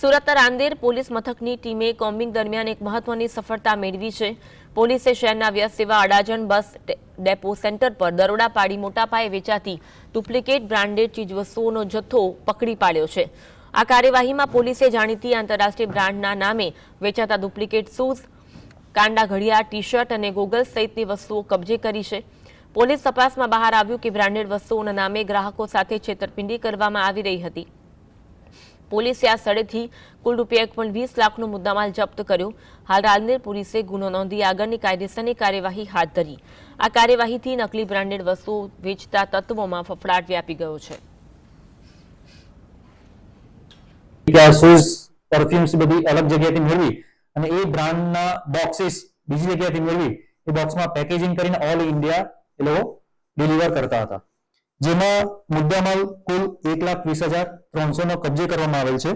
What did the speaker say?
Surat Rander police મથકની ટીમે combing દરમિયાન એક મહત્વની સફળતા મેળવી છે। પોલીસે શહેરના વ્યસ્ત એવા અડાજણ બસ ડેપો સેન્ટર પર દરોડા પાડી મોટા પાયે વેચાતી ડુપ્લિકેટ બ્રાન્ડેડ ચીજવસ્તુઓનો જથ્થો પકડી પાડ્યો છે। આ કાર્યવાહીમાં પોલીસે જાણીતી આંતરરાષ્ટ્રીય બ્રાન્ડના નામે વેચાતા ડુપ્લિકેટ શૂઝ, કાંડા ઘડિયાળ, ટી-શર્ટ અને ગોગલ્સ સહિતની વસ્તુઓ કબજે કરી છે। પોલીસ તપાસમાં બહાર આવ્યું કે બ્રાન્ડેડ વસ્તુઓના નામે ગ્રાહકો સાથે છેતરપિંડી કરવામાં આવી રહી હતી। પોલીસે આ સ્થળેથી કુલ ₹1.20 લાખનો મુદ્દામાલ જપ્ત કર્યો। હાલ રાંદેર પોલીસે ગુનો નોંધી આગળની કાયદેસરની કાર્યવાહી હાથ ધરી। આ કાર્યવાહીથી નકલી બ્રાન્ડેડ વસ્તુઓ વેચતા તત્વોમાં ફફડાટ વ્યાપી ગયો છે। શૂઝ, પરફ્યુમ્સ બધી અલગ જગ્યાએથી મેળવી અને એ બ્રાન્ડના બોક્સીસ બીજી જગ્યાએથી મેળવી એ બોક્સમાં પેકેજિંગ કરીને ઓલ ઇન્ડિયા એ લોકો ડિલિવર કરતા હતા, જેમાં મુદ્દામાલ કુલ 1,20,300 નો કબજે કરવામાં આવેલ છે।